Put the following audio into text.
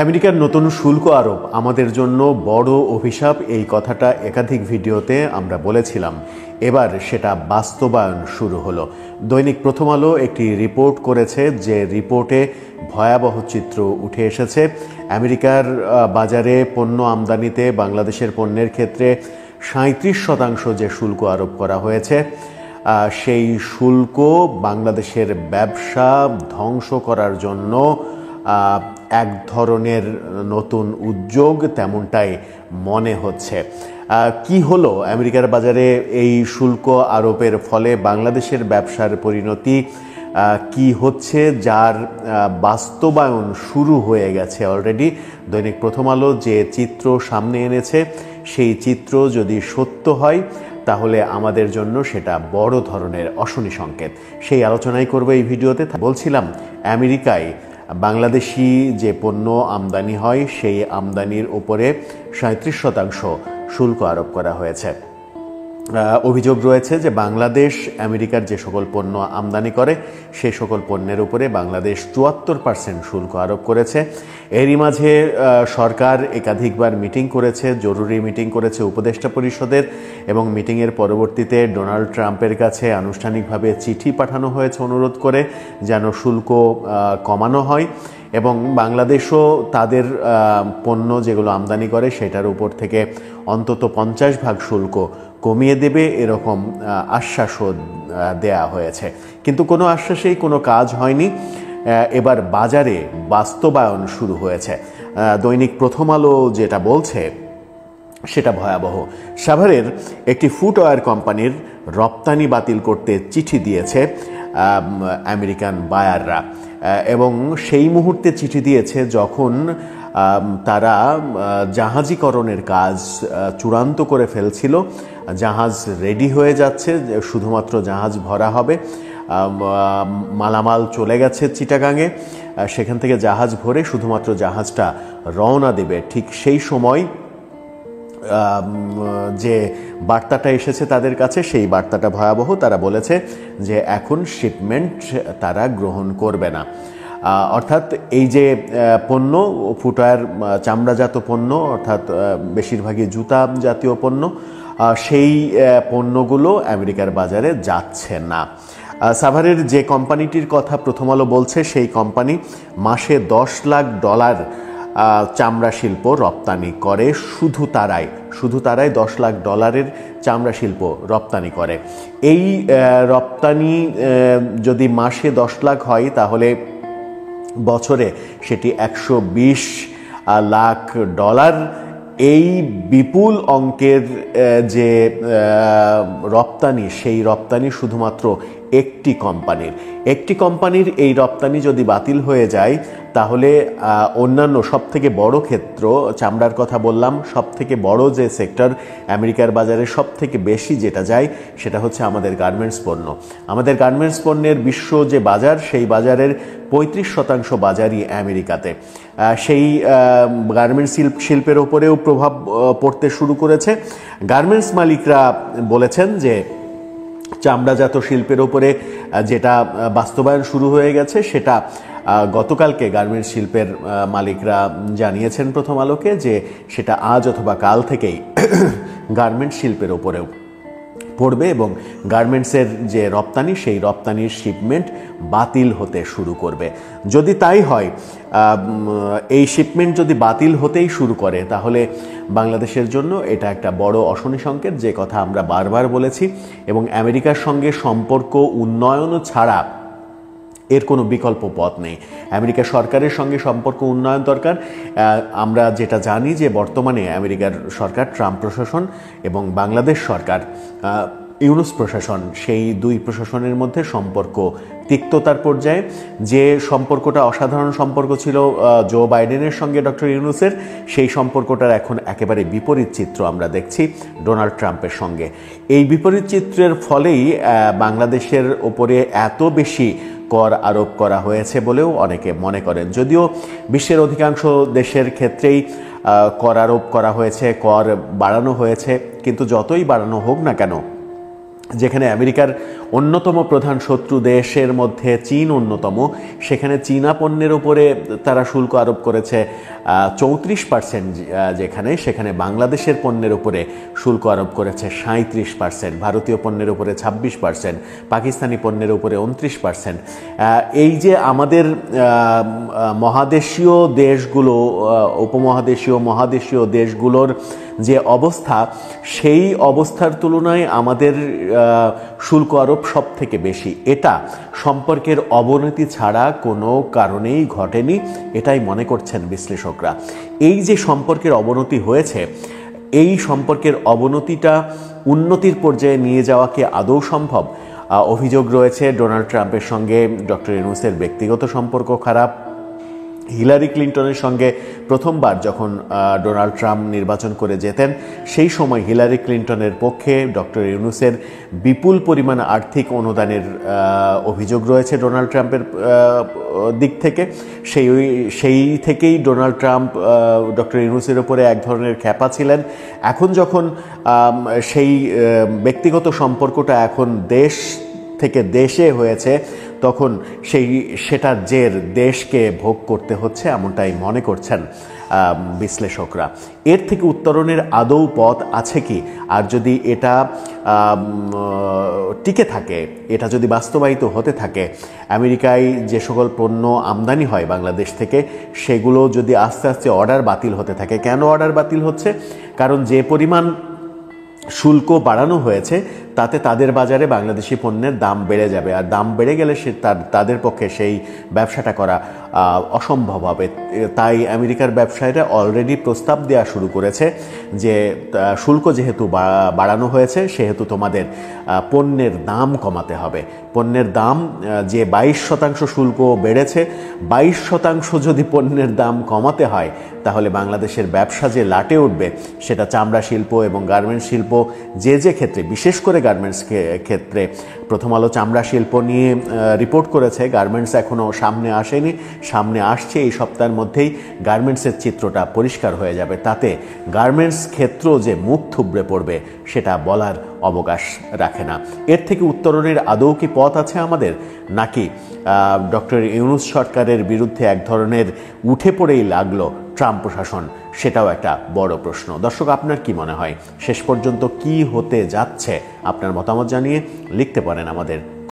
আমেরিকার নতুন শুল্ক আরোপ আমাদের জন্য বড় অভিশাপ, এই কথাটা একাধিক ভিডিওতে আমরা বলেছিলাম। এবার সেটা বাস্তবায়ন শুরু হলো। দৈনিক প্রথম আলো একটি রিপোর্ট করেছে, যে রিপোর্টে ভয়াবহ চিত্র উঠে এসেছে। আমেরিকার বাজারে পণ্য আমদানিতে বাংলাদেশের পণ্যের ক্ষেত্রে 37% যে শুল্ক আরোপ করা হয়েছে, সেই শুল্ক বাংলাদেশের ব্যবসা ধ্বংস করার জন্য এক ধরনের নতুন উদ্যোগ, তেমনটাই মনে হচ্ছে। কি হলো আমেরিকার বাজারে এই শুল্ক আরোপের ফলে বাংলাদেশের ব্যবসার পরিণতি কি হচ্ছে, যার বাস্তবায়ন শুরু হয়ে গেছে অলরেডি। দৈনিক প্রথম আলো যে চিত্র সামনে এনেছে, সেই চিত্র যদি সত্য হয় তাহলে আমাদের জন্য সেটা বড় ধরনের অশনি সংকেত। সেই আলোচনাই করবো এই ভিডিওতে। বলছিলাম, আমেরিকায় বাংলাদেশি যে পণ্য আমদানি হয়, সেই আমদানির উপরে 37% শুল্ক আরোপ করা হয়েছে। অভিযোগ রয়েছে যে বাংলাদেশ আমেরিকার যে সকল পণ্য আমদানি করে, সেই সকল পণ্যের উপরে বাংলাদেশ 74% শুল্ক আরোপ করেছে। এরই মাঝে সরকার একাধিকবার মিটিং করেছে, জরুরি মিটিং করেছে উপদেষ্টা পরিষদের, এবং মিটিংয়ের পরবর্তীতে ডোনাল্ড ট্রাম্পের কাছে আনুষ্ঠানিকভাবে চিঠি পাঠানো হয়েছে অনুরোধ করে যেন শুল্ক কমানো হয়, এবং বাংলাদেশও তাদের পণ্য যেগুলো আমদানি করে সেটার উপর থেকে অন্তত 50% শুল্ক কমিয়ে দেবে, এরকম আশ্বাসও দেয়া হয়েছে। কিন্তু কোনো আশ্বাসেই কোনো কাজ হয়নি। এবার বাজারে বাস্তবায়ন শুরু হয়েছে। দৈনিক প্রথম আলো যেটা বলছে সেটা ভয়াবহ। সাভারের একটি ফুটওয়্যার কোম্পানির রপ্তানি বাতিল করতে চিঠি দিয়েছে আমেরিকান বায়াররা, এবং সেই মুহূর্তে চিঠি দিয়েছে যখন তারা জাহাজীকরণের কাজ চূড়ান্ত করে ফেলছিল। জাহাজ রেডি হয়ে যাচ্ছে, শুধুমাত্র জাহাজ ভরা হবে। মালামাল চলে গেছে চিটাগাঙে, সেখান থেকে জাহাজ ভরে শুধুমাত্র জাহাজটা রওনা দেবে। ঠিক সেই সময় যে বার্তাটা এসেছে তাদের কাছে, সেই বার্তাটা ভয়াবহ। তারা বলেছে যে এখন শিপমেন্ট তারা গ্রহণ করবে না। অর্থাৎ এই যে পণ্য, ফুটওয়্যার চামড়াজাত পণ্য, অর্থাৎ বেশিরভাগই জুতা জাতীয় পণ্য, সেই পণ্যগুলো আমেরিকার বাজারে যাচ্ছে না। সাভারের যে কোম্পানিটির কথা প্রথম আলো বলছে, সেই কোম্পানি মাসে $10 লাখ চামড়া শিল্প রপ্তানি করে। শুধু তারাই $10 লাখ চামড়া শিল্প রপ্তানি করে। এই রপ্তানি যদি মাসে 10 লাখ হয়, তাহলে বছরে সেটি $120 লাখ। এই বিপুল অঙ্কের যে রপ্তানি, সেই রপ্তানি শুধুমাত্র একটি কোম্পানির এই রপ্তানি যদি বাতিল হয়ে যায়, তাহলে অন্যান্য সবথেকে বড় ক্ষেত্র, চামড়ার কথা বললাম, সবথেকে বড় যে সেক্টর আমেরিকার বাজারে সবথেকে বেশি যেটা যায়, সেটা হচ্ছে আমাদের গার্মেন্টস পণ্য। আমাদের গার্মেন্টস পণ্যের বিশ্ব যে বাজার, সেই বাজারের 35% বাজারই আমেরিকাতে। সেই গার্মেন্টস শিল্পের ওপরেও প্রভাব পড়তে শুরু করেছে। গার্মেন্টস মালিকরা বলেছেন যে চামড়াজাত শিল্পের ওপরে যেটা বাস্তবায়ন শুরু হয়ে গেছে, সেটা গতকালকে গার্মেন্টস শিল্পের মালিকরা জানিয়েছেন প্রথম আলোকে যে সেটা আজ অথবা কাল থেকেই গার্মেন্টস শিল্পের ওপরেও পড়বে, এবং গার্মেন্টসের যে রপ্তানি, সেই রপ্তানির শিপমেন্ট বাতিল হতে শুরু করবে। যদি তাই হয়, এই শিপমেন্ট যদি বাতিল হতেই শুরু করে, তাহলে বাংলাদেশের জন্য এটা একটা বড় অশনি সংকেত, যে কথা আমরা বারবার বলেছি। এবং আমেরিকার সঙ্গে সম্পর্ক উন্নয়ন ছাড়া এর কোনো বিকল্প পথ নেই। আমেরিকা সরকারের সঙ্গে সম্পর্ক উন্নয়ন দরকার। আমরা যেটা জানি যে বর্তমানে আমেরিকার সরকার, ট্রাম্প প্রশাসন, এবং বাংলাদেশ সরকার, ইউনুস প্রশাসন, সেই দুই প্রশাসনের মধ্যে সম্পর্ক তিক্ততার পর্যায়ে। যে সম্পর্কটা অসাধারণ সম্পর্ক ছিল জো বাইডেনের সঙ্গে ডক্টর ইউনুসের, সেই সম্পর্কটার এখন একেবারে বিপরীত চিত্র আমরা দেখছি ডোনাল্ড ট্রাম্পের সঙ্গে। এই বিপরীত চিত্রের ফলেই বাংলাদেশের ওপরে এত বেশি কর আরোপ করা হয়েছে বলেও অনেকে মনে করেন। যদিও বিশ্বের অধিকাংশ দেশের ক্ষেত্রেই কর আরোপ করা হয়েছে, কর বাড়ানো হয়েছে, কিন্তু যতই বাড়ানো হোক না কেন, যেখানে আমেরিকার অন্যতম প্রধান শত্রু দেশের মধ্যে চীন অন্যতম, সেখানে চীনা পণ্যের উপরে তারা শুল্ক আরোপ করেছে 34%, সেখানে বাংলাদেশের পণ্যের উপরে শুল্ক আরোপ করেছে 37%, ভারতীয় পণ্যের উপরে 26%, পাকিস্তানি পণ্যের উপরে 29%। এই যে আমাদের মহাদেশীয় দেশগুলো, উপমহাদেশীয় মহাদেশীয় দেশগুলোর যে অবস্থা, সেই অবস্থার তুলনায় আমাদের শুল্ক আরোপ সব থেকে বেশি। এটা সম্পর্কের অবনতি ছাড়া কোনো কারণেই ঘটেনি, এটাই মনে করছেন বিশ্লেষকরা। এই যে সম্পর্কের অবনতি হয়েছে, এই সম্পর্কের অবনতিটা উন্নতির পর্যায়ে নিয়ে যাওয়া কি আদৌ সম্ভব? অভিযোগ রয়েছে ডোনাল্ড ট্রাম্পের সঙ্গে ডক্টর ইউনূসের ব্যক্তিগত সম্পর্ক খারাপ। হিলারি ক্লিন্টনের সঙ্গে প্রথমবার যখন ডোনাল্ড ট্রাম্প নির্বাচন করে যেতেন, সেই সময় হিলারি ক্লিন্টনের পক্ষে ডক্টর ইউনূসের বিপুল পরিমাণ আর্থিক অনুদানের অভিযোগ রয়েছে ডোনাল্ড ট্রাম্পের দিক থেকে। সেই থেকেই ডোনাল্ড ট্রাম্প ডক্টর ইউনূসের উপরে এক ধরনের খ্যাপা ছিলেন। এখন যখন সেই ব্যক্তিগত সম্পর্কটা এখন দেশ থেকে দেশে হয়েছে, তখন সেটার জের দেশকে ভোগ করতে হচ্ছে, এমনটাই মনে করছেন বিশ্লেষকরা। এর থেকে উত্তরণের আদৌ পথ আছে কি? আর যদি এটা টিকে থাকে, এটা যদি বাস্তবায়িত হতে থাকে, আমেরিকায় যে সকল পণ্য আমদানি হয় বাংলাদেশ থেকে, সেগুলো যদি আস্তে আস্তে অর্ডার বাতিল হতে থাকে। কেন অর্ডার বাতিল হচ্ছে? কারণ যে পরিমাণ শুল্ক বাড়ানো হয়েছে, তাতে তাদের বাজারে বাংলাদেশি পণ্যের দাম বেড়ে যাবে, আর দাম বেড়ে গেলে তাদের পক্ষে সেই ব্যবসাটা করা অসম্ভব হবে। তাই আমেরিকার ব্যবসায়ীরা অলরেডি প্রস্তাব দেওয়া শুরু করেছে যে শুল্ক যেহেতু বাড়ানো হয়েছে, সেহেতু তোমাদের পণ্যের দাম কমাতে হবে। পণ্যের দাম যে 22% শুল্ক বেড়েছে, 22% যদি পণ্যের দাম কমাতে হয়, তাহলে বাংলাদেশের ব্যবসা যে লাটে উঠবে, সেটা চামড়া শিল্প এবং গার্মেন্টস শিল্প যে ক্ষেত্রে, বিশেষ করে গার্মেন্টস ক্ষেত্রে। প্রথম আলো চামড়া শিল্প নিয়ে রিপোর্ট করেছে, গার্মেন্টস এখনও সামনে আসেনি, সামনে আসছে। এই সপ্তাহের মধ্যেই গার্মেন্টসের চিত্রটা পরিষ্কার হয়ে যাবে। তাতে গার্মেন্টস ক্ষেত্র যে মুখ থুবড়ে পড়বে, সেটা বলার অবকাশ রাখে না। এর থেকে উত্তরণের আদৌ কি পথ আছে আমাদের, নাকি ডক্টর ইউনূস সরকারের বিরুদ্ধে এক ধরনের উঠে পড়েই লাগলো ট্রাম্প প্রশাসন? সেটাও একটা বড় প্রশ্ন। দর্শক, আপনার কি মনে হয় শেষ পর্যন্ত কি হতে যাচ্ছে? আপনার মতামত জানিয়ে লিখতে পারেন আমাদের